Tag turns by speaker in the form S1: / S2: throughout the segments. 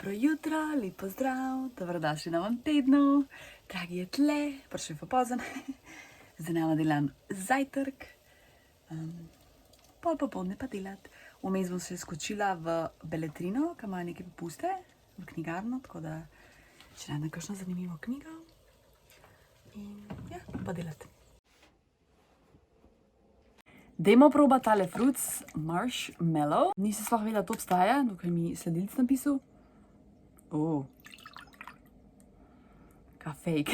S1: Dobro jutro, lep pozdrav, dobrodošli na novem tednu. Dragi je tle, prišel je popozen. Zdaj nama delam zajtrk, pol popoldne pa delati. Vmes bom se skočila v Beletrino, ki ima neke popuste, v knjigarno, tako da če najdem kakšno zanimivo knjigo. In ja, pa delati. Dajmo probati tale Fruits Marshmallow. Nisem sploh vedela, da to obstaja, dokaj mi sledilec napisal. Ka fake.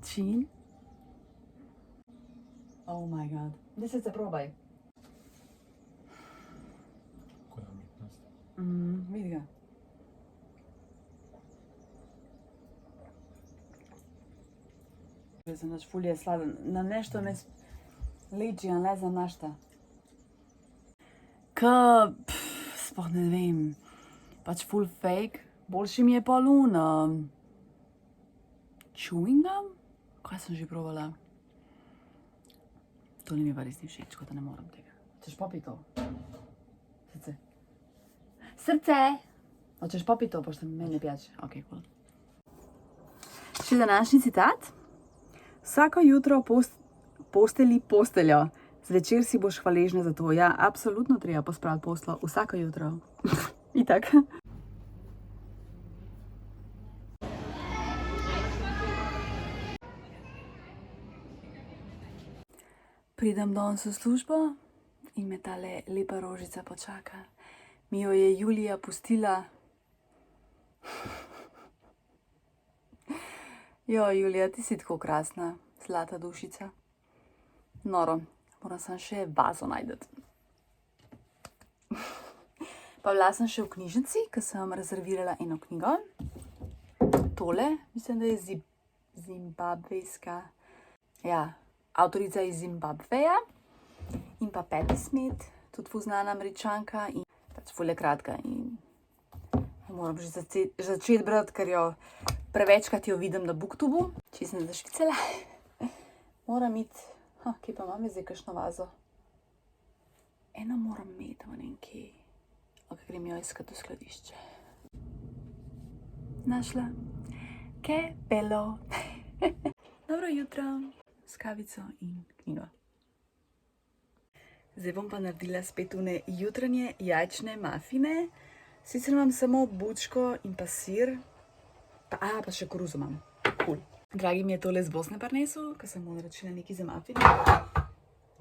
S1: Čin. Oh my god. Gdje se probaj?
S2: Koja umetnost?
S1: Vidi ga. Znaš, ful je sladen. Na nešto ne liči, a ne za našta. Sploh ne vem. Pač full fake. Boljši mi je pa chewing gum? Kaj sem že probala? To ni mi pa res ni všeč, tako da ne moram tega. Hočeš popiti to? Srce. Srce! Hočeš popiti to, pošto meni ne pijač. Ok, cool. Še današnji citat. Vsako jutro posteli posteljo. Zvečer si boš hvaležna za to. Ja, absolutno treba pospraviti posteljo vsako jutro. Itak. Pridem danes v službo in me tale lepa rožica počaka. Mi jo je Julija pustila. Jo, Julija, ti si tako krasna, zlata dušica. Noro, moram sem še vazo najdeti. Pa bila sem še v knjižnici, ker sem rezervirala eno knjigo. Tole, mislim, da je zimbabvejska. Ja, avtorica iz Zimbabveja. In pa Patti Smith, tudi ful znana Američanka. In pač ful je kratka in moram že začeti brati, ker jo prevečkrat jo vidim na Booktubu. Če sem zašvicala. Moram iti, kje pa imam zdaj kakšno vazo? Eno moram imeti, ne vem kje. Ok, grem jo iskati v skladišče. Našla. Que bello. Dobro jutro. S kavico in knjigo. Zdaj bom pa naredila spet une jutranje jajčne mafine. Sicer imam samo bučko in pa sir. Pa še koruzo imam. Cool. Dragi mi je tole z Bosne prinesel, ker sem mu naročila nekaj za mafine.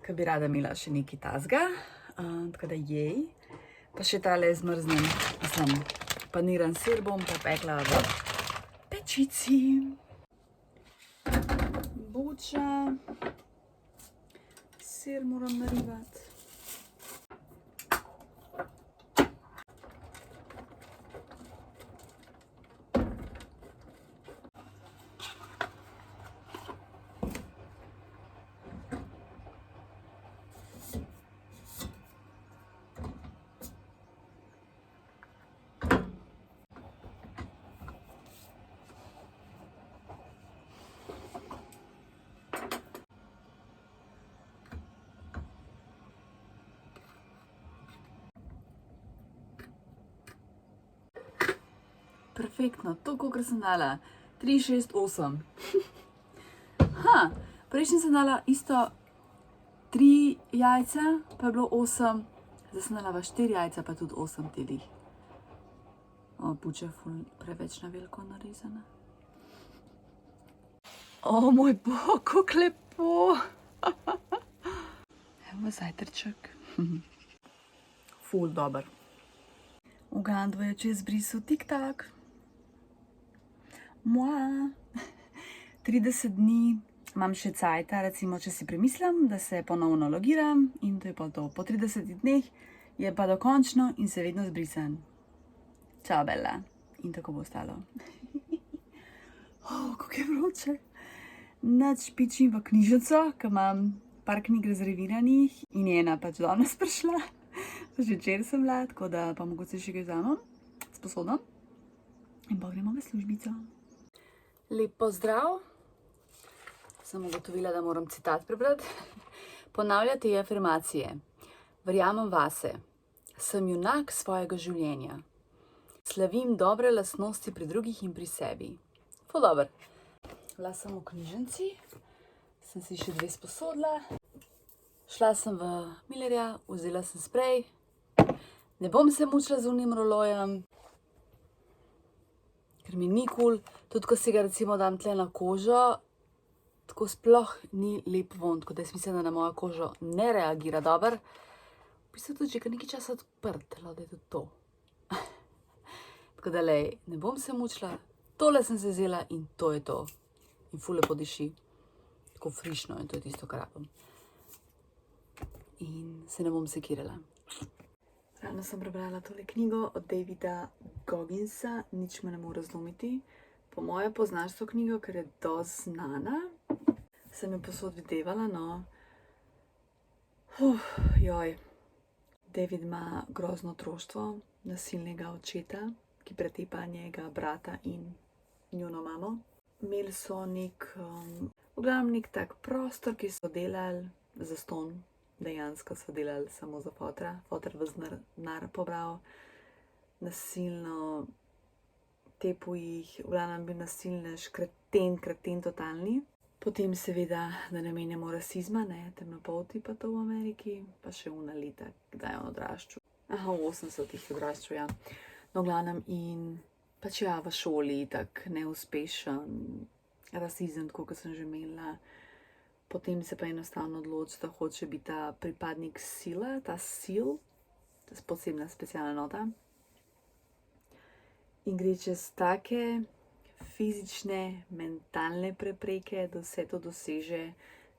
S1: Ker bi rada imela še nekaj tazga. Tako da jej. Pa še tale zmrznem, paniran sir bom pa pekla v pečici. Buča. Sir moram naribati. Perfektno, to kolikor sem dala. 3, 6, 8. Prejšnji sem dala isto 3 jajca, pa je bilo 8. Zdaj sem dala 4 jajca, pa tudi 8 telih. Buča je preveč na veliko narezana. Moj bog, kako lepo. Evo zajtrček. Ful dober. Ugandvo je čez brisu tik-tak. 30 dni imam še cajta, recimo, če si premislim, da se ponovno logiram in to je pa to. Po 30 dneh je pa dokončno in se vedno zbrisan. Čau, Bella. In tako bo ostalo. Kako je vroče. Nač pičim v knjižnico, ker imam par knjig rezerviranih in je ena pač danes prišla. Že včeraj sem bila, tako da pa mogoče še kaj vzamem, sposobno. In pa gremo v službico. Lep pozdrav. Sem ugotovila, da moram citat prebrati. Ponavljate afirmacije. Verjamem vase. Sem junak svojega življenja. Slavim dobre lastnosti pri drugih in pri sebi. Ful dober. Bila sem v knjižnici, sem si še 2 sposodila. Šla sem v Millerja, vzela sem sprej. Ne bom se mučila z unim rolojem, ker mi ni kul. Tudi ko si ga recimo dam tle na kožo, tako sploh ni lep vonj, tako da jaz mislim, da na mojo kožo ne reagira dober. V bistvu tudi že kar nekaj časa odprt, da je tudi to. Tako da lej, ne bom se mučila, tole sem se vzela in to je to. In ful lepo diši, tako frišno in to je tisto, kar rabim. In se ne bom sekirala. Ravno sem prebrala tole knjigo od Davida Gogginsa, Nič me ne more zlomiti. Po moje poznaš to knjigo, ker je dosti znana. Sem jo posod videvala, no. Joj. David ima grozno otroštvo, nasilnega očeta, ki pretepa njega brata in njuno mamo. Imeli so v glavnem nek tak prostor, ki so delali zastonj. Dejansko so delali samo za fotra. Foter vas denar pobral, nasilno tepel jih, v glavnem bil nasilnež, kreten totalni. Potem seveda, da ne menjamo rasizma, ne, temnopolti pa to v Ameriki, pa še una leta, kdaj je on odraščal. Aha, v 80-ih odraščal, ja. No, v glavnem in pač ja, v šoli tak neuspešen, rasizem, tako kot sem že imela. Potem se pa enostavno odloči, da hoče biti ta pripadnik sile, ta sil, to je posebna specialna nota. In gre čez take fizične, mentalne prepreke, da vse to doseže.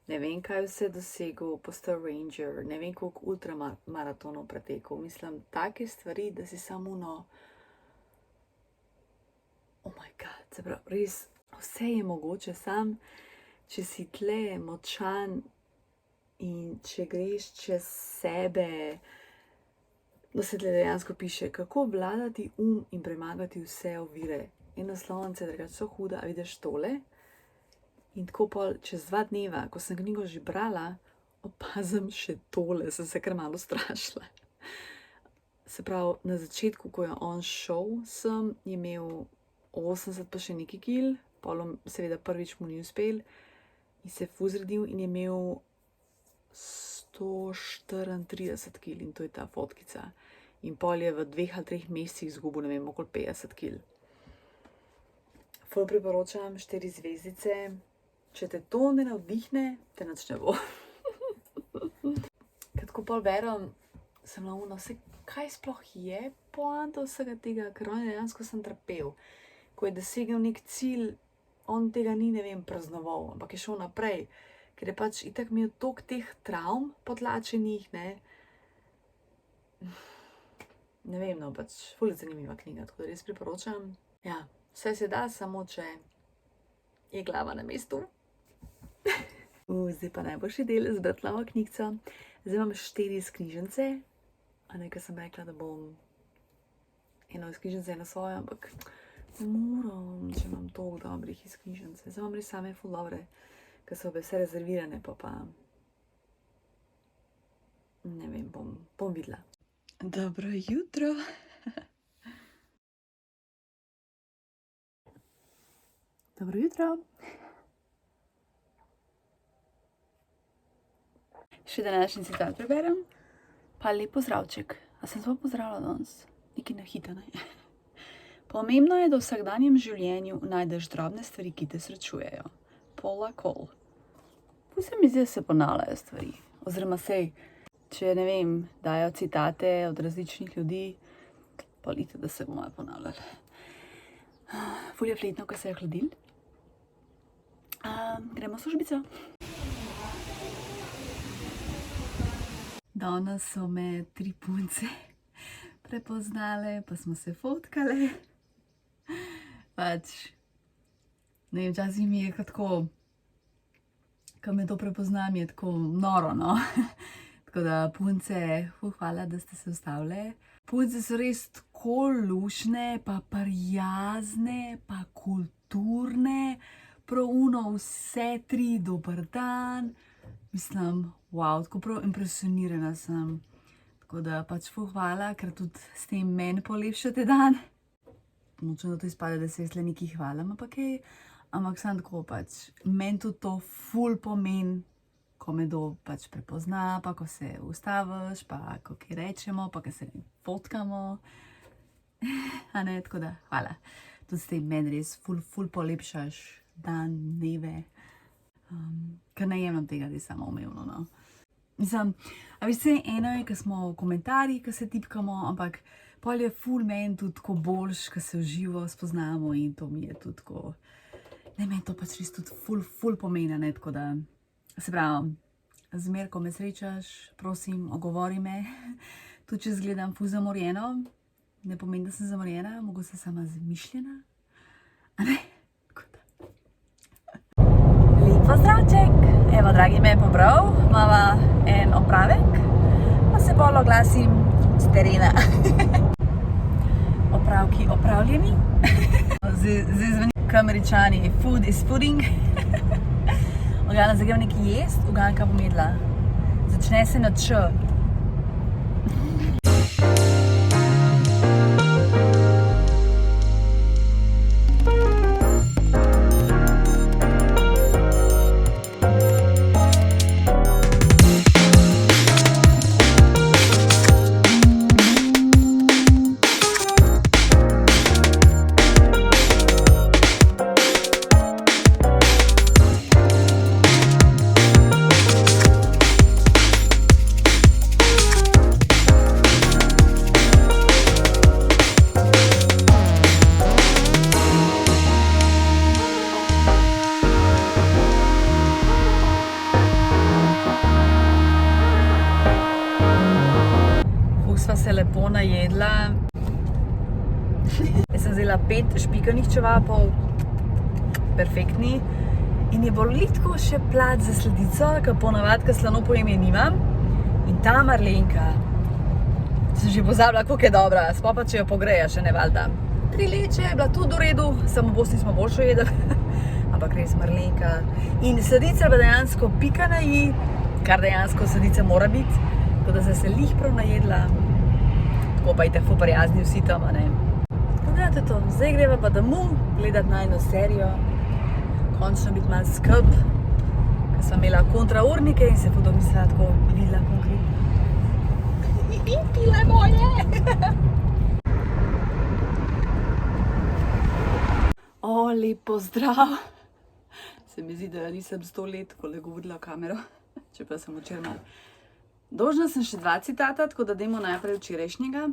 S1: Ne vem, kaj vse dosegel, postal ranger, ne vem, koliko ultramaratonov pretekel. Mislim, take stvari, da si samo oh my god, se pravi, res, vse je mogoče, sam če si tle močan in če greš čez sebe, da se tle dejansko piše, kako obvladati in premagati vse ovire. In naslovnice drugače so huda, a vidiš tole? In tako pol čez 2 dneva, ko sem knjigo že brala, opazim še tole, sem se kar malo strašila. Se pravi, na začetku, ko je on šel sem, je imel 80 pa še nekaj kil, pol seveda prvič mu ni uspel, in se je ful zredil in je imel 134 kil in to je ta fotkica. In pol je v 2 ali 3 mesecih izgubil, ne vem, okoli 50 kil. Ful priporočam, 4 zvezdice. Če te to ne navdihne, te nič ne bo. Ker tako pol berem, sem naumno, kaj sploh je poanta vsega tega, ker on je dejansko sem trpel. Ko je dosegel nek cilj, on tega ni, ne vem, praznoval, ampak je šel naprej, ker je pač itak imel toliko teh travm potlačenih, ne. Ne vem, no, pač ful zanimiva knjiga, tako da res priporočam. Ja, vse se da, samo če je glava na mestu. Zdaj pa najboljši del, zbrati novo knjigico. Zdaj imam 4 iz knjižnice, a nekaj sem rekla, da bom eno iz knjižnice, eno svojo, ampak ne moram, če imam toliko dobrih iz knjižnice. Zdaj imam res same ful dobre, ker so vse rezervirane, pa ne vem, bom videla. Dobro jutro. Dobro jutro. Še današnji citat preberem. Pa lep pozdravček. A sem sploh pozdravila danes? Nekaj na hito, ne? Pomembno je, da v vsakdanjem življenju najdeš drobne stvari, ki te srečujejo. Paula Cole. Pol se mi zdi, da se ponavljajo stvari. Oziroma sej, če ne vem, dajo citate od različnih ljudi, pol itak, da se bomo ponavljali. Ful je fletno, ko se je hladil. Gremo v službico. Danes so me 3 punce prepoznale, pa smo se fotkale. Pač, ne vem, včasih mi je tako, ko me to prepoznam, je tako noro, no. Tako da punce, hvala, da ste se ustavile. Punce so res tako luštne, pa prijazne, pa kulturne. Prav vse 3, dober dan. Mislim, wow, tako prav impresionirana sem. Tako da pač hvala, ker tudi s tem meni polepšate dan. nočem, da to izpade, da se jaz le nekaj hvalim, ampak sem tako pač, meni tudi to ful pomeni, ko me kdo pač prepozna, pa ko se ustaviš, pa ko kaj rečemo, pa ko se fotkamo. A ne, tako da, hvala. Tudi s tem meni res ful polepšaš dan, dneve. Ker ne jemljem tega, da je samo umevno, no. Mislim, a veste, eno je, ko smo v komentarjih, ko se tipkamo, ampak pol je ful meni tudi tako boljš, ko se v živo spoznamo in to mi je tudi tako, ne, meni to pač res tudi ful pomeni, ne, tako da, se pravi, zmer, ko me srečaš, prosim, ogovori me, tudi če zgledam ful zamorjeno, ne pomeni, da sem zamorjena, mogoče sama zmišljena, a ne, tako da. Lep pozdravček, evo, dragi me je pobral, imava en opravek, pa se bolj oglasim z terena. Opravki opravljeni, zdaj zveni Američani, food is fooding. Ogana, zdaj grem nekaj jest, Oganka bom jedla. Začne se na Č. Sva se lepo najedla. Jaz sem vzela 5 špikanih čevapov, perfektni. In je bolj litko še plat za sladico, ker ponavadi, ker slano pojem, je nimam. In ta Marlenka, sem že pozabila, koliko je dobra, sploh pa če jo pogreja še ne valjda. 3 leče je bila tudi v redu, samo v Bosni smo boljšo jedli, ampak res Marlenka. In sladica je dejansko pika na i, kar dejansko sladica mora biti, tako da sem se lih prav najedla. Tako pa itak ful prijazni vsi tam, a ne. Tako da to je to, zdaj greva pa domov gledati najino serijo, končno biti malo skrb, ker sem imela kontraurnike in se ful domislila tako videla konkretno. Pile moje! O, lep pozdrav! Se mi zdi, da nisem 100 let, ko le govorila v kamero, čeprav sem včeraj malo. Dolžna sem še 2 citata, tako da dajmo najprej včerajšnjega.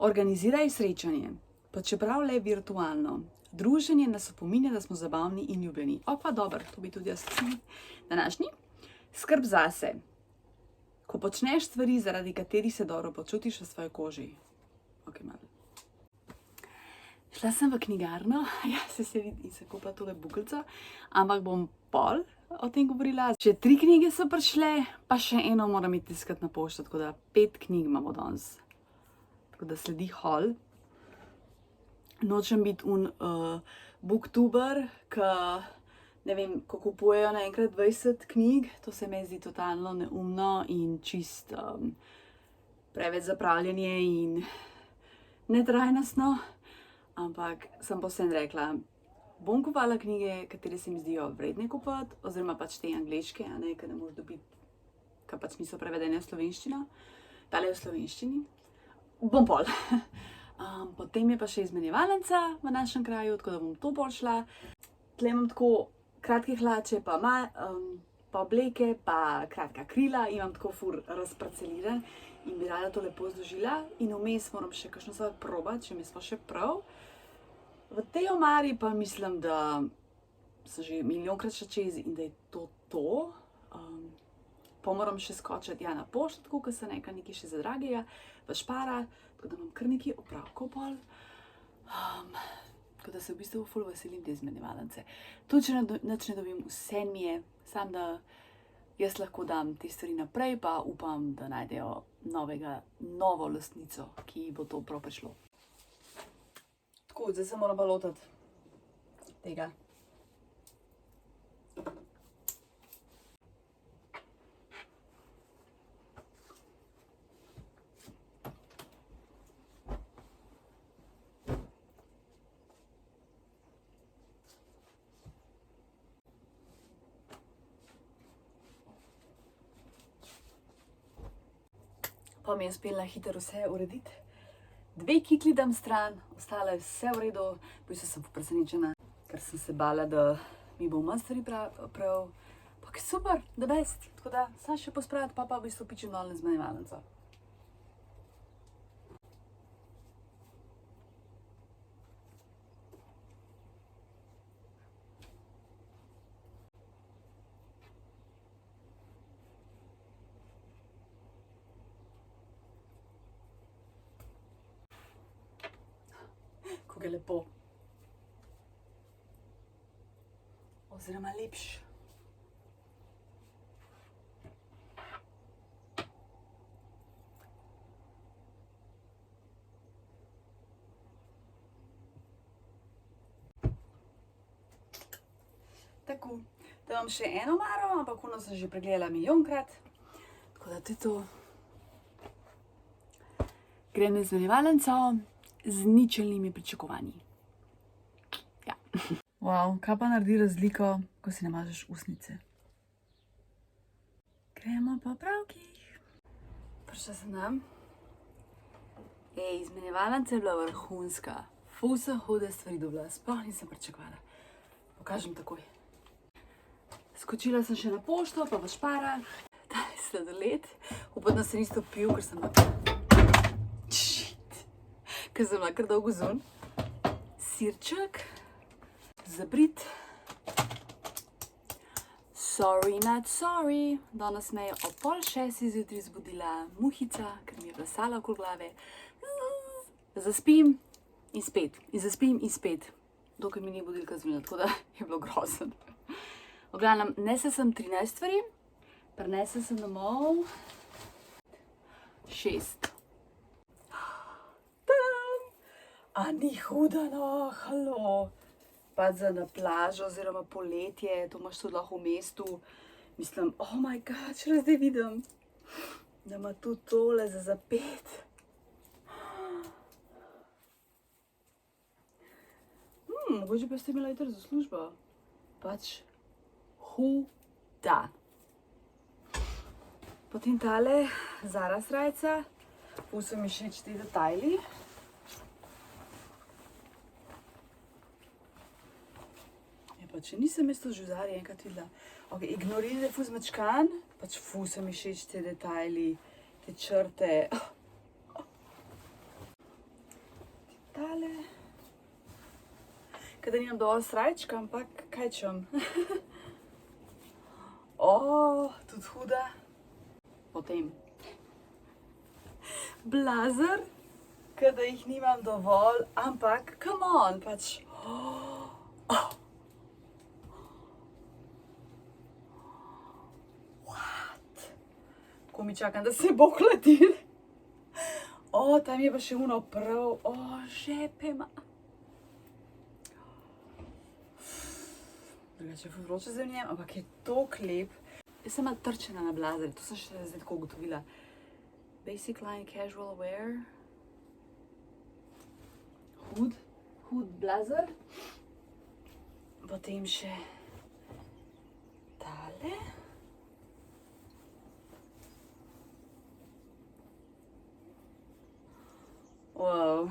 S1: Organiziraj srečanje, pa čeprav le virtualno. Druženje nas opominja, da smo zabavni in ljubljeni. O, pa dobro, to bi tudi jaz današnji. Skrb zase. Ko počneš stvari, zaradi katerih se dobro počutiš v svoji koži. Ok, malo. Šla sem v knjigarno, ja, se vidi in se kupila tole bukelco, ampak bom pol o tem govorila. Še 3 knjige so prišle, pa še eno moram iti tiskati na pošto, tako da 5 knjig imamo danes. Tako da sledi haul. Nočem biti booktuber, ki, ne vem, ko kupujejo naenkrat 20 knjig, to se mi zdi totalno neumno in čist preveč zapravljanje in netrajnostno. Ampak sem povsem rekla, bom kupovala knjige, katere se mi zdijo vredne kupiti, oziroma pač te angleške, a ne, ker ne moreš dobiti, ker pač niso prevedene v slovenščino. Tale je v slovenščini. Bom pol. Potem je pa še izmenjevalnica v našem kraju, tako da bom to pol šla. Tle imam tako kratke hlače, pa obleke, pa kratka krila, imam tako ful razparceliran in bi rada to lepo zložila. In vmes moram še kakšno stvar probati, če mi smo še prav. V tej omari pa mislim, da sem že milijonkrat šla čez in da je to to. Pa moram še skočiti na pošto, tako ko se nekaj še za dragega, v Špara, tako da imam kar nekaj opravkov pol. Tako da se v bistvu ful veselim te izmenjevalnice. Tudi če nič ne dobim, vse mi je, samo da jaz lahko dam te stvari naprej, pa upam, da najdejo novo lastnico, ki bo to prav prišlo. Tako, zdaj se moram pa lotiti tega. Pa mi je uspela hitro vse urediti. 2 kikli dam stran, ostalo je vse v redu. V bistvu sem presenečena, ker sem se bala, da mi bo manj stvari prav. Pa je super, the best. Tako da, sam še pospraviti, pa v bistvu pičem dol na zmenjevalnico. Kako je lepo. Oziroma lepš. Tako, da imam še eno omaro, ampak ono sem že pregledala milijonkrat. Tako da tudi to. Grem na zmenjevalnico z ničelnimi pričakovanji. Ja. Wow, kaj pa naredi razliko, ko si namažeš usnice? Gremo po pravkih. Prišla sem nam. Izmenjevalnica je bila vrhunska. Ful sem hude stvari dobila, sploh nisem pričakovala. Pokažem takoj. Skočila sem še na pošto, pa v Šparar. Ta je sladoled. Upam, da se niste opil, ker sem bila kar dolgo zun. Sirček. Zabrit. Sorry, not sorry. Danes me je ob 5:30 zjutraj zbudila muhica, ker mi je plasala okoli glave. Zaspim in spet. In zaspim in spet. Dokaj mi ni budilka zvonila, tako da je bilo grozen. V glavnem, nesla sem 13 stvari, prinesla sem domov 6. A ni huda, no, halo. Pa za na plažo oziroma poletje, to imaš tudi lahko v mestu. Mislim, oh my god, še zdaj vidim, da ima tudi tole za zapet. Mogoče pa ste imela jutri za službo. Pač huda. Potem tale Zara srajca. Ful so mi všeč ti detajli. Pa če nisem jaz to žuzarje enkrat videla. Ok, ignorirajte ful zmečkan. Pač ful so mi všeč te detajli, te črte. Tale. Kada nimam dovolj srajčka, ampak kaj čem. Tudi huda. Potem. Blazer. Kada jih nimam dovolj, ampak come on, pač. Ko mi čakam, da se bo hladil. Tam je pa še uno prav. Žepe ima. Drugače je ful vroče za njem, ampak je toliko lep. Jaz sem malo trčena na blazerje, to sem še zdaj tako ugotovila. Basic line casual wear. Hud blazer. Potem še tale. Wow.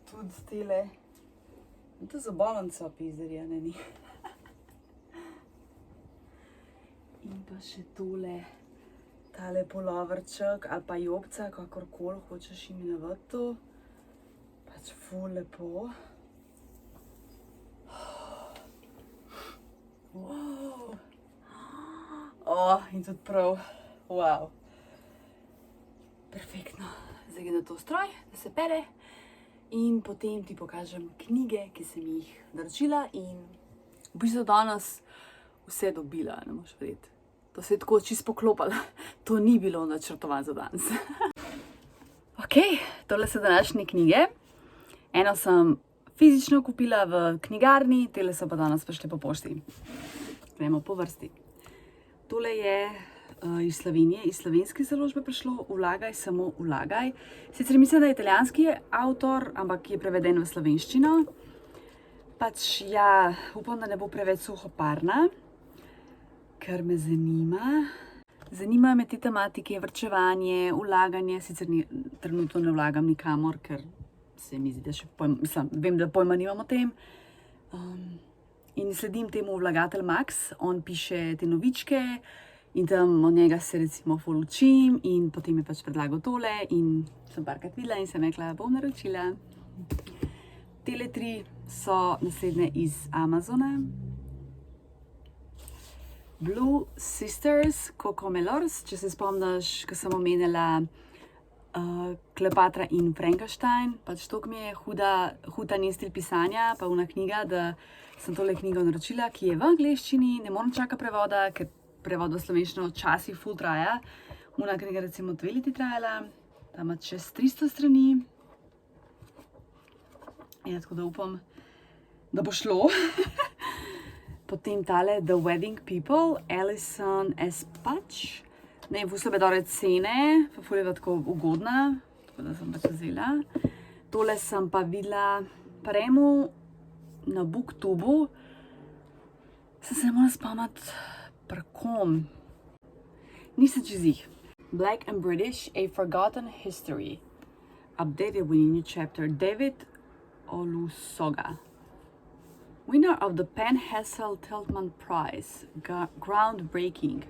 S1: Tudi tele. To za bolnico pizderja, ne ni. In pa še tole. Tale puloverček ali pa jopca, kakorkoli hočeš imenovati to. Pač ful lepo. Wow. In tudi prav. Wow. Perfektno. Zdaj gre na to stroj, da se pere. In potem ti pokažem knjige, ki sem jih naročila in v bistvu danes vse dobila, ne moreš verjeti. To se je tako čisto poklopilo. To ni bilo načrtovano za danes. Ok, tole so današnje knjige. Eno sem fizično kupila v knjigarni, tele so pa danes prišle po pošti. Gremo po vrsti. Tole je iz Slovenije, iz slovenske založbe prišlo, Vlagaj, samo vlagaj. Sicer mislim, da je italijanski avtor, ampak je preveden v slovenščino. Pač upam, da ne bo preveč suhoparna, ker me zanima. Zanimajo me te tematike, vrčevanje, vlaganje, sicer trenutno ne vlagam nikamor, ker se mi zdi, da še vem, da pojma nimam o tem. In sledim temu vlagatelj Max, on piše te novičke in tam od njega se recimo ful učim in potem je pač predlagal tole in sem parkrat videla in sem rekla, bom naročila. Tele 3 so naslednje iz Amazona. Blue Sisters, Cocomelons, če se spomniš, ko sem omenila Kleopatra in Frankenstein, pač to mi je huda njen stil pisanja, pa una knjiga, da sem tole knjigo naročila, ki je v angleščini, ne moram čakati prevoda, ker prevod v slovenščino včasih ful traja. Una knjiga recimo 2 leti trajala, tam ima čez 300 strani. Ja, tako da upam, da bo šlo. Potem tale The Wedding People, Alison S. Patch. Ne vem, ful so dobre cene, ful je tako ugodna, tako da sem pač vzela. Tole sem pa videla premu na Booktubu. Se ne moram spomniti pri kom. Nisem čez jih. Black and British, A Forgotten History. Updated with a new chapter. David Olusoga. Winner of the Penn Hassel Tiltman Prize. Groundbreaking.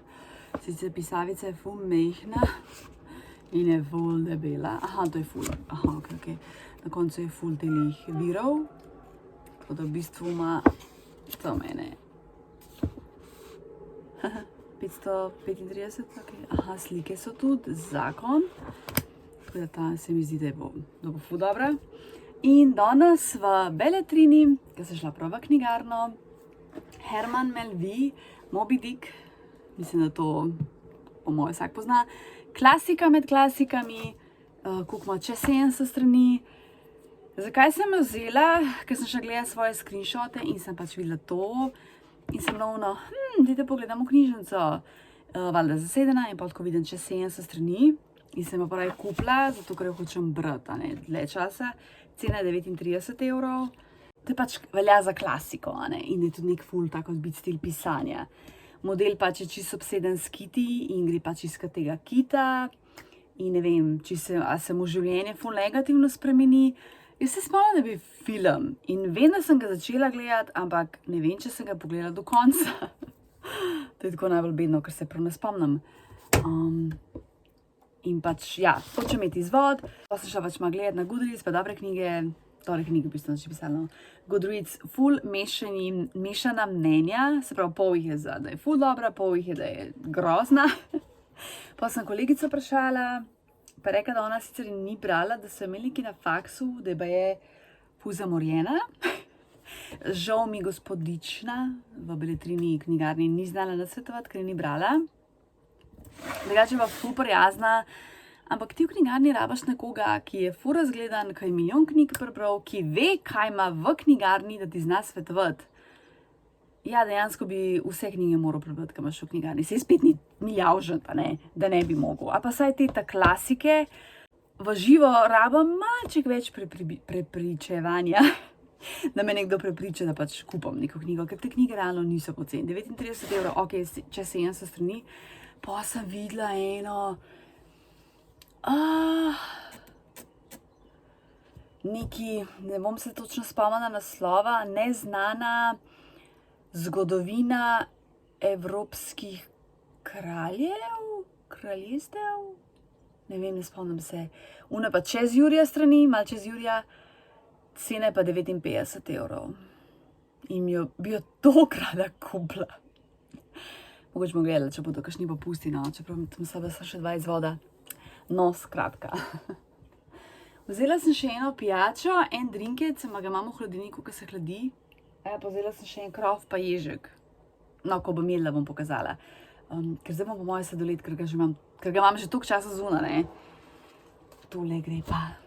S1: Sicer pisavica je ful mehna in je ful debela. Aha, to je ful. Aha, ok. Na koncu je ful telih virov. Tako da v bistvu ima to mene. 535, ok. Aha, slike so tudi, zakon. Tako da ta se mi zdi, da bo ful dobra. In danes v Beletrini, ki sem šla prav v knjigarno, Herman Melville, Moby Dick, mislim, da to po moje vsak pozna, klasika med klasikami, koliko ima čez 70 strani. Zakaj sem jo vzela? Ker sem šla gledati svoje screenshote in sem pač videla to in sem ravno, dajte pogledamo knjižnico, valjda zasedena in pa tako vidim čez 70 strani in sem jo pravi kupila, zato ker jo hočem brati, ne, dlje časa. Cena je 39 €. To je pač velja za klasiko, ne? In je tudi nek ful tako odbit stil pisanja. Model pač je čisto obseden s kiti in gre pač iskat tega kita. In ne vem, a se mu življenje ful negativno spremeni. Jaz se spomnim, da bi film in vem, da sem ga začela gledati, ampak ne vem, če sem ga pogledala do konca. To je tako najbolj bedno, ker se prav ne spomnim. In pač, ja, hočem imeti izvod, pa sem šla pač malo gledati na Goodreads, pa dobre knjige, v bistvu še pisala. Goodreads, ful mešana mnenja, se pravi, pol jih je da je ful dobra, pol jih je, da je grozna. Pa sem kolegico vprašala, pa rekla, da ona sicer ni brala, da so imeli nekaj na faksu, da je ful zamorjena. Žal mi gospodična v Beletrini knjigarni ni znala nasvetovati, ker ni brala. Drugače pa ful prijazna, ampak ti v knjigarni rabaš nekoga, ki je ful razgledan, ki je milijon knjig prebral, ki ve, kaj ima v knjigarni, da ti zna svetovati. Ja, dejansko bi vse knjige moral prebrati, ki imaš v knjigarni. Saj spet ni javžen, pa ne, da ne bi mogel. A pa saj te klasike v živo rabam malček več prepričevanja, da me nekdo prepriča, da pač kupam neko knjigo, ker te knjige realno niso poceni. 39 €, ok, čez 70 strani. Pa sem videla eno, neki, ne bom se točno spomnila naslova, neznana zgodovina evropskih kraljestev, ne vem, ne spomnim se. Una pa čez Jurija strani, malo čez Jurija, cena je pa 59 €. In bi jo tokrat kupila. Mogoče bomo gledali, če bodo kakšni popusti, no, čeprav tam so še 2 izvoda. No, skratka. Vzela sem še eno pijačo, en drinkec, ga imam v hladilniku, ki se hladi. Pa vzela sem še en krof pa ježek. No, ko bom jedla, bom pokazala. Ker zdaj bom po moje sladoled, ker ga imam že toliko časa zunaj, ne. Tole gre pa.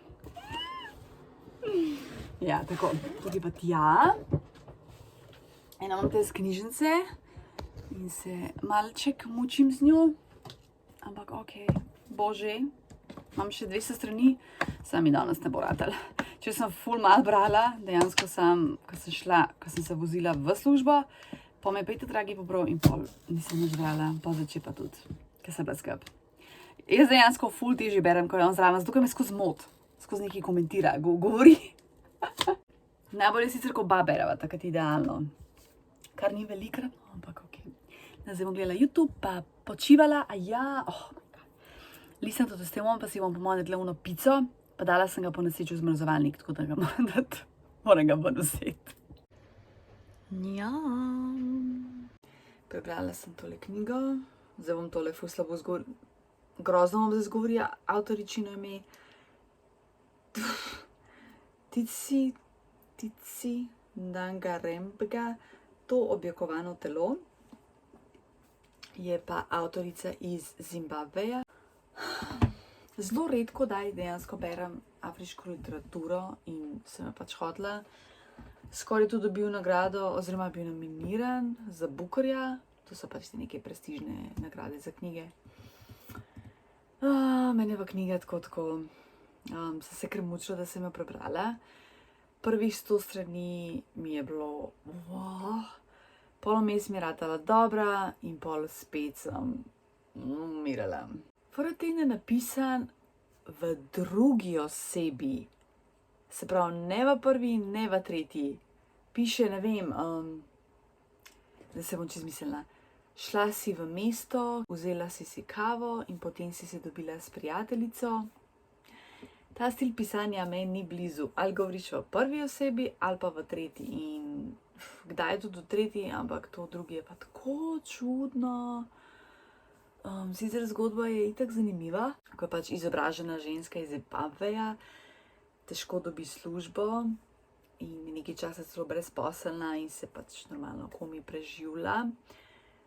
S1: Ja, tako, tukaj pa tja. Eno imam te iz knjižnice. In se malček mučim z njo, ampak ok, bože, imam še 200 strani, sami danes ne bo ratalo. Če sem ful mal brala, dejansko ko sem se vozila v službo, pa me je Peter Dragi pobral in pol nisem nič brala, pa začela pa tudi. ker sem bila skrb. Jaz dejansko ful težje berem, ko je on zraven, zato ker me skozi mot, skozi nekaj komentira, govori. Najbolj je sicer, ko oba bereva, takrat idealno. Kar ni velikrat, ampak ok. Zdaj bom gledala YouTube, pa počivala, a ja, oh my god. Lisem to testemom, pa si bom po mojem naredila uno pico, pa dala sem ga po nesreču v zmrzovalnik, tako da ga moram dati, moram ga ven vzeti. Njam. Prebrala sem tole knjigo, zdaj bom tole ful slabo grozno bom zdaj zgovorila avtoričino ime. Tici Ngarembga, To objokovano telo, je pa avtorica iz Zimbabveja. Zelo redko daj dejansko berem afriško literaturo in sem jo pač hotela. Skoraj tudi dobil nagrado, oziroma bil nominiran za Bookerja, to so pač neke prestižne nagrade za knjige. Mene pa knjiga tako, sem se kar mučila, da sem jo prebrala. Prvih 100 strani mi je bilo, pol vmes mi je ratala dobra in pol spet sem umirala. Foraten je napisan v drugi osebi, se pravi ne v prvi, ne v tretji. Piše, ne vem, da se bom čez mislila. Šla si v mesto, vzela si kavo in potem si se dobila s prijateljico. Ta stil pisanja meni ni blizu, ali govoriš v prvi osebi ali pa v tretji in kdaj je tudi v tretji, ampak to drugi je pa tako čudno. Sicer zgodba je itak zanimiva, ko je pač izobražena ženska iz Zimbabveja, težko dobi službo in nekaj časa celo brezposelna in se pač normalno komi preživlja.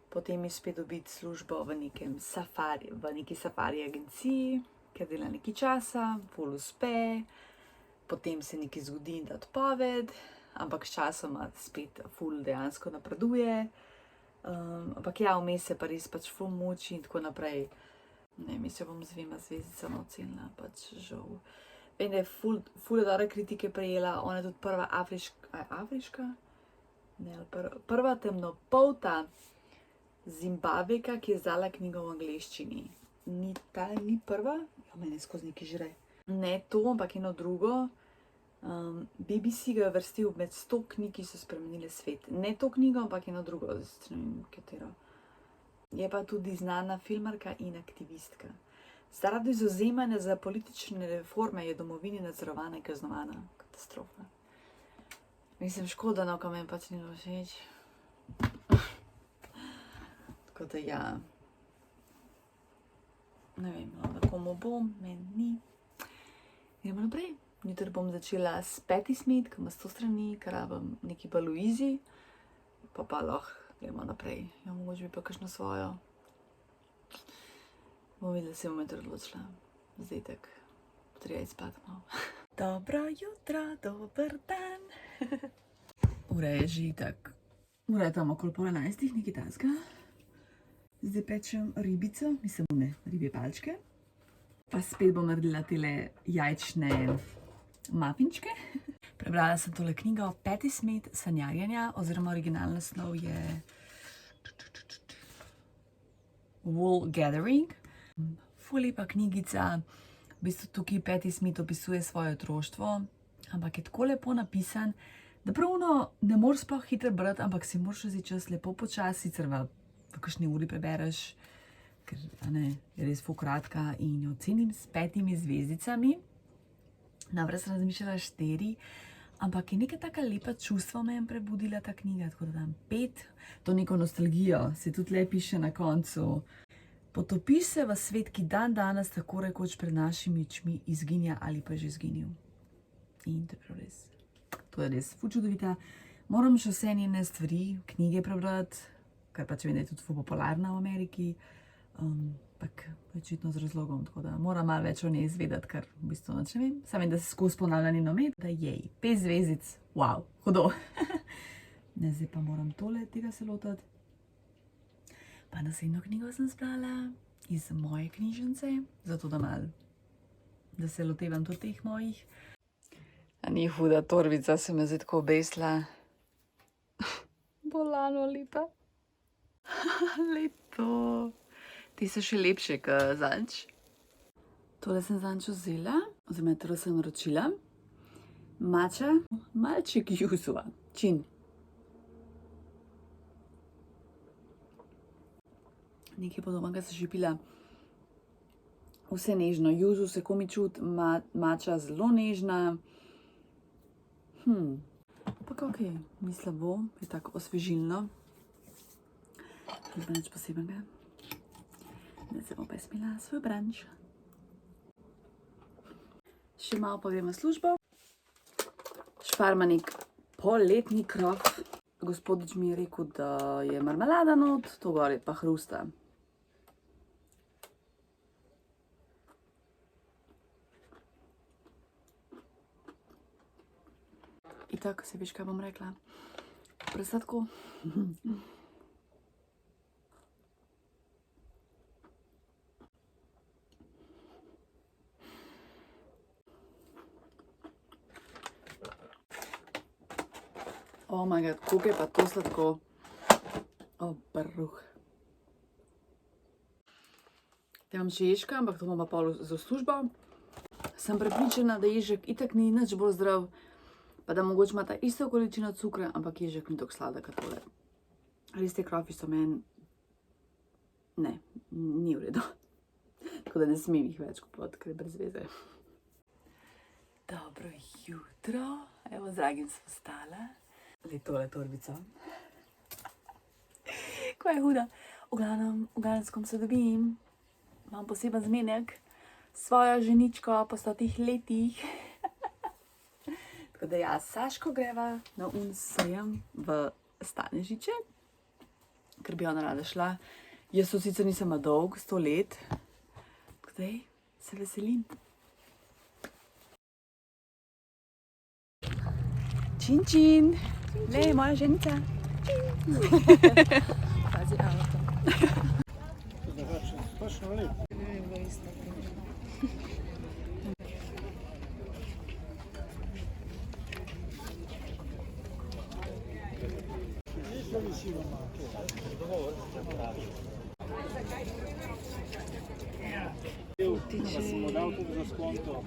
S1: Potem je spet dobiti službo v neki safari agenciji, ker dela nekaj časa, ful uspe, potem se nekaj zgodi in da odpoved, ampak s časoma spet ful dejansko napreduje. Ampak ja, vmes se pa res pač ful muči in tako naprej. Ne, mislim, bom z 2 zvezdicama ocenila, pač žal. Vem, da je ful dobre kritike prejela, ona je tudi prva temnopolta Zimbabvejka, ki je izdala knjigo v angleščini. Ni prva, mene skozi nekaj žre. Ne to, ampak eno drugo. BBC ga je vrstil med 100 knjig, ki so spremenile svet. Ne to knjigo, ampak eno drugo, ne vem katero. Je pa tudi znana filmarka in aktivistka. Zaradi zavzemanja za politične reforme je domovini nadzorovana in kaznovana. Katastrofa. Mislim, škoda, no, ko meni pač ni všeč. Tako da ja. Ne vem, da komu bom, meni ni. Idemo naprej. Jutri bom začela s Patti Smith, ki ima 100 strani, ker rabim neki pa Louisi. Pa lahko gremo naprej. Ja, mogoče bi pa kakšno svojo. Bom videla, se bom jutri odločila. Zdaj tak, treba iti spat malo. Dobro jutro, dober dan. Ura je že tak. Ura je tam okoli 10:30, nekaj takega. Zdaj pečem ribico, mislim, ne, ribje palčke. Pa spet bom naredila tele jajčne mafinčke. Prebrala sem tole knjigo Patti Smith, Sanjarjenja, oziroma originalni naslov je Wool Gathering. Ful lepa knjigica, v bistvu tukaj Patti Smith opisuje svoje otroštvo, ampak je tako lepo napisan, da pravno ne moreš sploh hitro brati, ampak si moraš vzeti čas lepo počasi, sicer v kakšni uri prebereš, ker je res ful kratka in jo ocenim s 5 zvezdicami. Najprej sem razmišljala 4, ampak je neka taka lepa čustva me je prebudila ta knjiga, tako da dam 5. To neko nostalgijo se tudi le piše na koncu. Potopiš se v svet, ki dan danes tako rekoč pred našimi očmi izginja ali pa že izginil. In to je res ful čudovita. Moram še vse njene stvari, knjige prebrati, ker pač vem, da je tudi ful popularna v Ameriki. Pak očitno z razlogom, tako da moram malo več o njej izvedeti, ker v bistvu nič ne vem. Sam vem, da se skozi ponavlja njen ime, da jej, 5 zvezdic, wow, hudo. Ne, zdaj pa moram tega se lotiti. Pa naslednjo knjigo sem zbrala iz moje knjižnice, zato da se lotevam tudi teh mojih. A ni huda torbica, se me zdaj tako obesla. Bolano lepa. Lepo. Te so še lepše kot zanč. Tole sem zanč vzela, oziroma tole sem naročila. Mača, malček juzua, čin. Nekaj podobnega sem že pila. Vse nežno, juzu se komi čut, mača zelo nežna. Ampak okej, ni slabo, je tako osvežilno. Ni pa nič posebnega. Zdaj se bom pa smela svoj branč. Še malo pa gremo v službo. Špar ima nek polletni krof. Gospodič mi je rekel, da je marmelada not, to gor je pa hrusta. In tako, se veš, kaj bom rekla. Presadko. Oh my god, koliko je pa to sladko. Bruh. Te imam še ježka, ampak to bom pa pol za službo. Sem prepričana, da ježek itak ni nič bolj zdrav, pa da mogoče ima ta isto količino cukra, ampak ježek ni tako sladek kot tole. Res te krofi so meni... Ne, ni v redu. Tako da ne smem jih več kupovati, ker je brez veze. Dobro jutro. Evo, z Dragim sem vstala. Le tole torbico. Ko je huda. V glavnem, v Galenskom se dobim. Imam poseben zmenek s svojo ženičko po 100 letih. Tako da ja, s Saško greva na sejem v Stanežiče, ker bi ona rada šla. Jaz to sicer nisem dolg, 100 let. Tako da se veselim. Čin, čin. Le, moja ženica. Pazi avto.
S2: Sem dal tudi za skonto.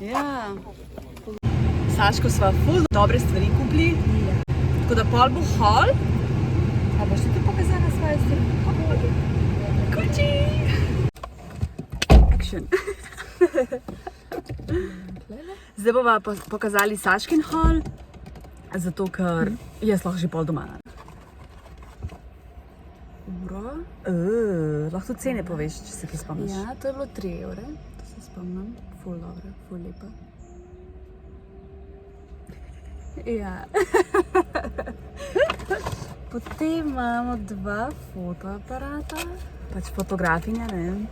S1: Ja. Saško sva ful dobre stvari kupili. Tako da pol bo haul. A boš ti pokazala svoje stvari? Kuči! Action. Zdaj bova pokazali Saškin haul, zato ker jaz lahko že pol doma. Uro. Lahko cene poveš, če se kaj spomniš. Ja, to je bilo 3 evre, to se spomnim. Ful dobro, ful lepa. Ja. Potem imamo 2 fotoaparata. Pač fotografinja, ne vem.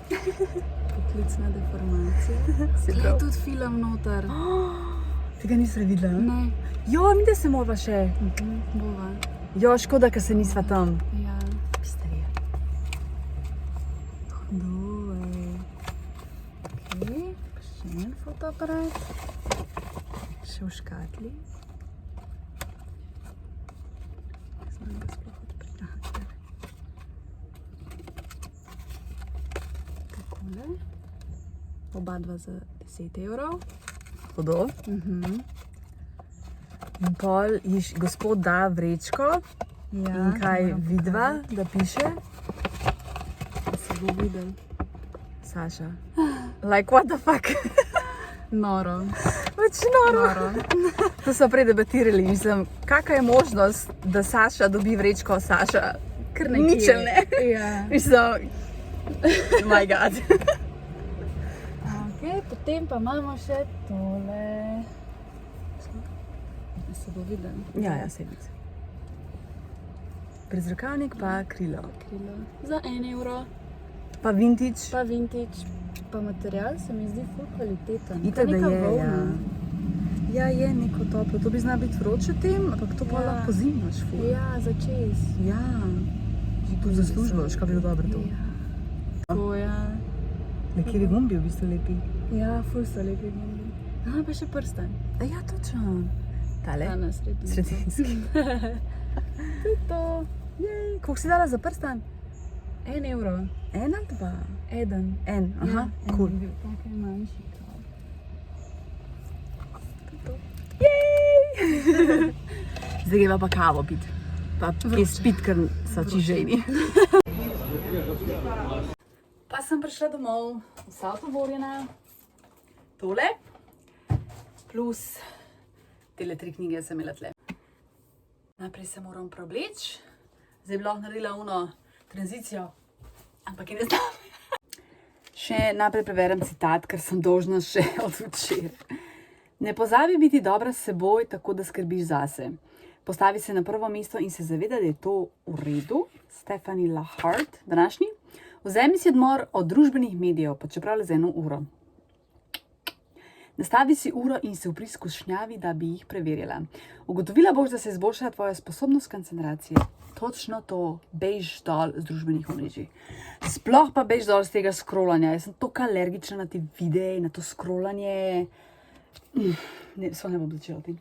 S1: Poklicna deformacija. Tukaj je tudi film noter. Tega nisem videla? Ne. Jo, mi da se morava še. Bova. Jo, škoda, ker se nisva tam. Ja. Pisterija. Hudo, Okej, še en fotoaparat. Še v škatli. Znam ga sploh odpreti. Takole. Oba dva za 10 evrov. Hudo. In pol gospod da vrečko. Ja, in kaj vidva, da piše? Da se bo videl. Saša. Like, what the fuck? Noro. Pač noro. To so prej debatirali. Mislim, kakva je možnost, da Saša dobi vrečko Saša? Kar nekje. Ničelne. Ja. Mislim, my god. Ok, potem pa imamo še tole. Da se bo videl. Ja, se vidi. Prezrakalnik pa krilo. Krilo. Za 1 evro. Pa vintage. Pa vintage. Pa material se mi zdi ful kvaliteten. Itak, da je, volna. Ja, je neko toplo. To bi zna biti vroče tem, ampak to pa lahko zimnaš ful. Ja, za čez. Ja. Tudi za službo, škaj bi bilo dobro to.
S3: Tako, ja.
S1: Nekje gumbi v bistvu lepi.
S3: Ja, ful so lepi gumbi. Aha, pa še prsten.
S1: Ja, točno. Tale?
S3: Ta na sredini.
S1: Sredinski.
S3: To je to.
S1: Jej, koliko si dala za prsten?
S3: 1 evro.
S1: 1 ali 2?
S3: 1.
S1: En, aha, cool.
S3: Take manjši.
S1: Zdaj greva pa kavo pit. Pa kaj spit, ker so čiženi. Pa sem prišla domov, vsa otovorjena. Tole. Plus tele 3 knjige sem imela tle. Najprej se moram preobleči. Zdaj bi lahko naredila uno tranzicijo, ampak je ne znam. Še najprej preverjam citat, ker sem dolžna še od včeraj. Ne pozabi biti dobra s seboj, tako da skrbiš zase. Postavi se na prvo mesto in se zaveda, da je to v redu. Stephanie Lahart, današnji. Vzemi si odmor od družbenih medijev, pa čeprav le za 1 uro. Nastavi si uro in se upri skušnjavi, da bi jih preverjala. Ugotovila boš, da se je izboljšala tvoja sposobnost koncentracije. Točno to, bež dol z družbenih omrežij. Sploh pa bež dol z tega scrollanja. Jaz sem toliko alergična na te videe, na to scrollanje. Ne bom začela o tem.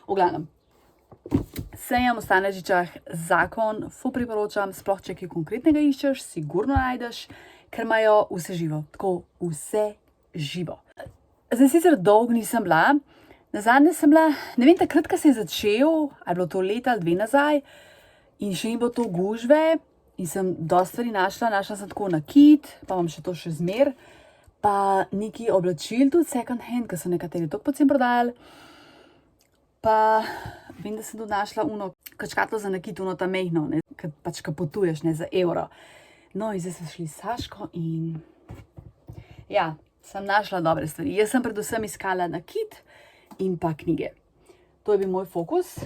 S1: V glavnem. Sejem v Stanežičah, zakon, ful priporočam, sploh če kaj konkretnega iščeš, sigurno najdeš, ker imajo vse živo. Tako, vse živo. Zdaj sicer dolgo nisem bila, nazadnje sem bila, ne vem, takrat, ko se je začel, ali bilo to leta ali 2 nazaj, in še ni bilo to gužve, in sem dosti stvari našla sem tako nakit, pa imam še to še zmer, pa neki oblačil, tudi second hand, ker so nekateri toliko pocen prodajali. Pa vem, da sem tudi našla uno škatlo za nakit, uno ta mehno, ne, pač ko potuješ, ne, za evro. No, in zdaj smo šli s Saško in ja, sem našla dobre stvari. Jaz sem predvsem iskala nakit in pa knjige. To je bil moj fokus.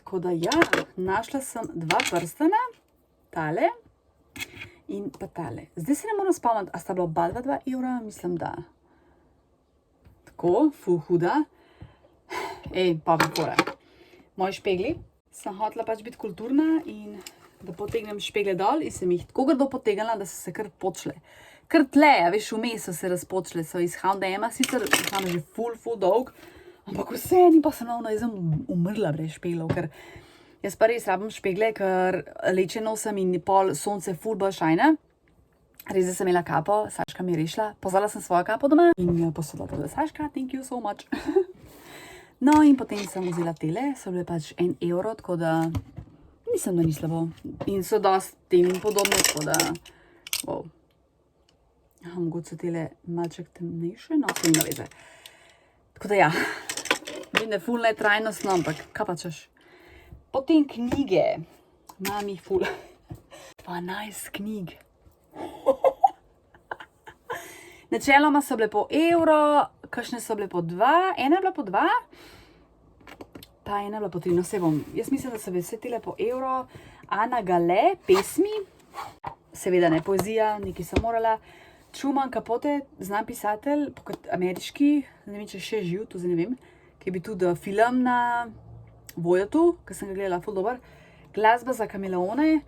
S1: Tako da ja, našla sem 2 prstana, tale in pa tale. Zdaj se ne moram spomniti, a sta bila oba 2 evra, mislim, da. Tako, ful huda. Pa pore. Moji špegli. Sem hotela pač biti kulturna in da potegnem špegle dol in sem jih tako grdo potegnila, da so se kar počle. Kar tle, a veš, vmes so se razpočle, so iz H&M-a, sicer imam že ful dolg, ampak vse ni pa samo, jaz sem umrla brez špeglov, ker jaz pa res rabim špegle, ker leče nosim in pol sonce ful bolj šajne. Res, da sem imela kapo, Saška mi je rešila, pozvala sem svojo kapo doma in posodila tudi Saška, thank you so much. No in potem sem vzela tele, so bile pač 1 evro, tako da mislim, da ni slabo. In so dosti tem in podobne, tako da, wow. Aha, mogoče so tele malček temnejše, no, to ima veze. Tako da ja, vem, da je ful netrajnostno, ampak kaj pa češ. Potem knjige, imam jih ful. 12 knjig. Načeloma so bile po evro, kakšne so bile po 2, ena je bila po 2, pa ena je bila po 3, no se bom, jaz mislim, da so bile vse tele po evro. Ana Gale, pesmi, seveda ne poezija, nekaj sem morala. Truman Capote, znan pisatelj, ameriški, ne vem, če še živ, to zdaj ne vem, ki je bil tudi film na Voyotu, ki sem ga gledala, ful dober. Glasba za kameleone.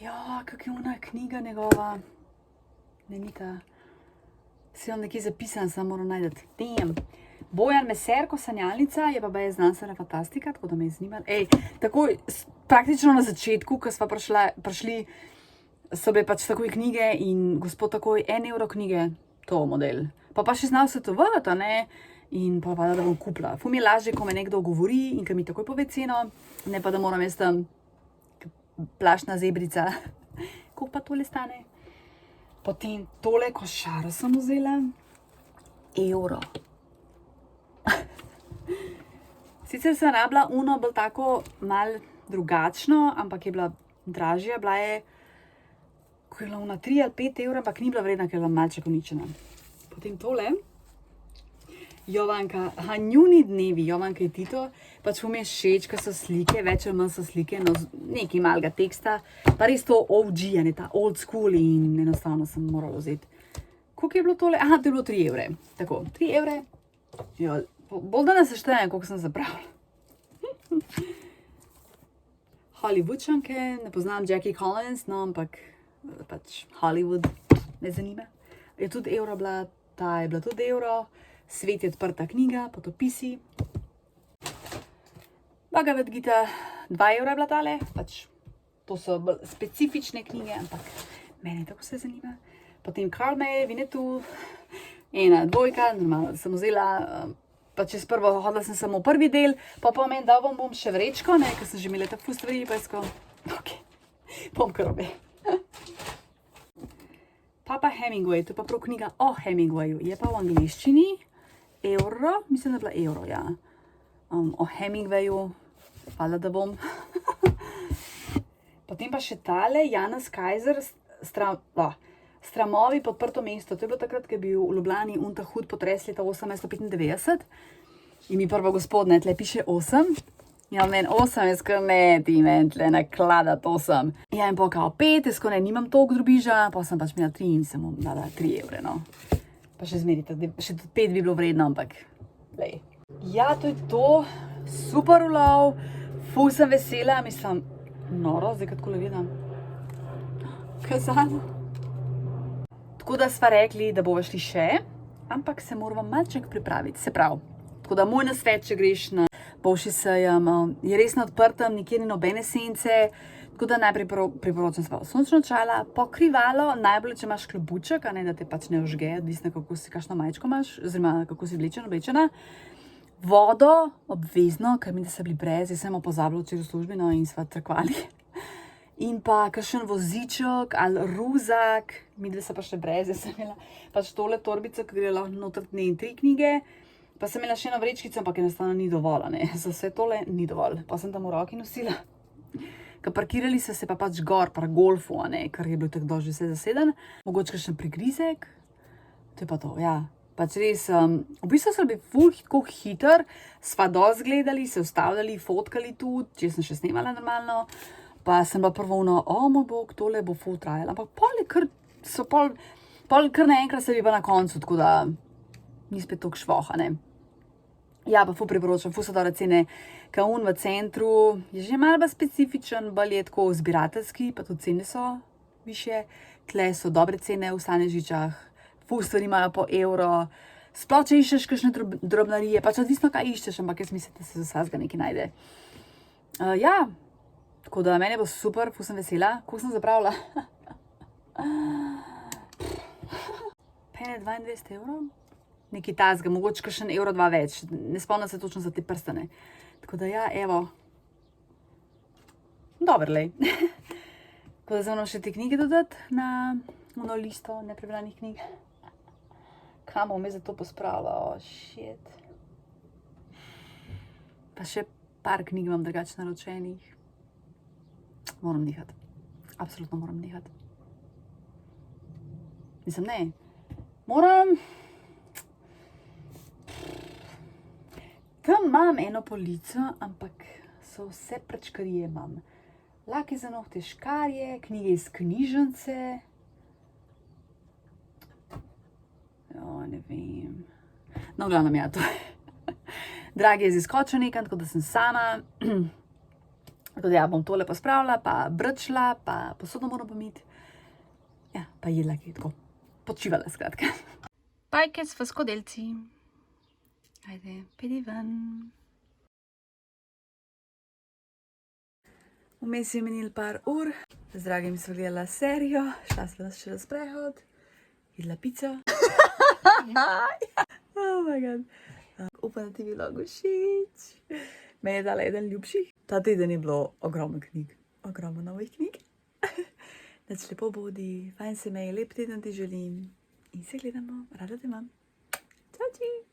S1: Ja, kak je ona knjiga njegova, ne ni ta, si vam nekaj zapisan, sem moram najdeti. Damn. Bojan Meserko, Sanjalnica, je pa baje znanstvena fantastika, tako da me je zanimalo. Takoj, praktično na začetku, ko sva prišli, so bile pač takoj knjige in gospod takoj 1 evro knjige, to model. Pa še znal svetovati, ne, in pa da bom kupila. Ful mi je lažje, ko me nekdo govori in ko mi takoj pove ceno, ne pa da moram jaz tam plašna zebrica. Koliko pa tole stane? Potem tole košaro sem vzela. Evro. Sicer sem rabila uno bolj tako mal drugačno, ampak je bila dražja. Bila je, ko je bila una 3 ali 5 evra, ampak ni bila vredna, ker je bila malček uničena. Potem tole. Jovanka, njuni dnevi, Jovanka je Tito, pač mi je všeč, ker so slike, več ali manj so slike, no nekaj malega teksta, pa res to OG, ne ta old school in enostavno sem morala vzeti. Koliko je bilo tole? Aha, to je bilo 3 evre. Tako, 3 evre. Jo, bolj da ne seštejem, koliko sem zapravila. Hollywoodčanke, ne poznam Jackie Collins, no, ampak pač Hollywood me zanima. Je tudi evro bila, ta je bila tudi evro, Svet je odprta knjiga, potopisi. Bhagavad Gita, 2 evra je bila tale, pač to so bolj specifične knjige, ampak meni tako se zanima. Potem Karl May, Winnetou, 1, 2, normalno, da sem vzela, pa čez prvo hodila sem samo prvi del, pa meni dal bom še vrečko, ne, ker sem že imela tako stvari, pa jaz ok, bom kar obe. Papa Hemingway, to je pa prav knjiga o Hemingwayu, je pa v angleščini, evro, mislim, da je bila evro, ja. O Hemingwayu, hvala, da bom. Potem pa še tale, Janez Kajzer, Stramovi podprto mesto. To je bilo takrat, ko je bil v Ljubljani ta hud potres leta 1895. In mi prvo gospodne, tle piše 8. Ja, meni 8, jaz kar ne, ti meni tle nakladat 8. Ja, in pa kao 5, jaz ne, nimam toliko drobiža, pa sem pač imela 3 in sem mu dala 3 evre, no. Pa še zmerite, še tudi 5 bi bilo vredno, ampak, lej. Ja, to je to, super ulov, ful sem vesela, mislim, noro, zdaj kad kole vidim. Kazalo. Tako da sva rekli, da bova šli še, ampak se moramo malček pripraviti, se pravi. Tako da moj nasvet, če greš na Bolšji sejem, je res na odprtem, nikjer ni nobene sence, tako da najprej priporočam sva sončno očala, pokrivalo, najbolj, če imaš klobuček, a ne, da te pač ne ožge, odvisno kako si, kakšno majčko imaš, oziroma kako si oblečena. Vodo, obvezno, ker mi da se bili brez, jaz sem pozabila včeraj v službi, no, in sva trkvali. In pa kakšen voziček ali ruzak, mi dve se pa še brez, jaz sem imela pač tole torbico, ki gre lahko noter 3 knjige, pa sem imela še eno vrečkico, ampak enostavno ni dovolj, ne, za vse tole ni dovolj, pa sem tam v roki nosila. Ker parkirali so se pa pač gor, pra golfu, ne, ker je bil tako dolž že vse zaseden, mogoče kakšen prigrizek, to je pa to, ja. Pač res, v bistvu so bili ful tako hiter, sva dosti gledali, se ustavljali, fotkali tudi, če sem še snemala normalno, pa sem bila prvo moj bog, tole bo ful trajalo, ampak pol kar naenkrat se bi pa na koncu, tako da ni spet toliko švoha, ne. Ja, pa ful priporočam, ful so dobre cene, kaun v centru, je že malo bolj specifičen, bolj je tako zbirateljski, pa tudi cene so višje, tle so dobre cene v Stanežičah, ful stvari imajo po evro, sploh če iščeš kakšne drobnarije, pač odvisno kaj iščeš, ampak jaz mislim, da se za vsakega nekaj najde. Ja, tako da meni bo super, ful sem vesela, koliko sem zapravila. Pene 22 evrov? Nekaj tazga, mogoče kakšen evro 2 več, ne spomnim se točno za te prstane. Tako da ja, evo, dober lej. Tako da zdaj še te knjige dodati na ono listo neprebranih knjig. Kam bom jaz za to pospravila, shit. Pa še par knjig imam drugače naročenih. Moram nehati. Absolutno moram nehati. Mislim, ne. Moram. Tam imam eno polico, ampak so vse prečkarije imam. Laki za nohte, škarje, knjige iz knjižnice. Jo, ne vem. No, glavno ja, to je. Dragi je ziskočil nekam, tako da sem sama. Tako da ja, bom tole pospravila, pa brčila, pa posodo moram pomiti. Ja, pa jedla, ki je tako počivala, skratka. Bajke s skodelci. Ajde, pedi ven. Vmes je minil par ur, z dragim sva gledala serijo, šla sva še na sprehod, jedla pico. Oh my god. Upam, da ti je bilo všeč. Meni je dala eden ljubših. Ta teden je bilo ogromno knjig, ogromno novih knjig. Nič lepo bodi, fajn se me je, lep teden ti želim in se gledamo, rada te imam. Čau, čau.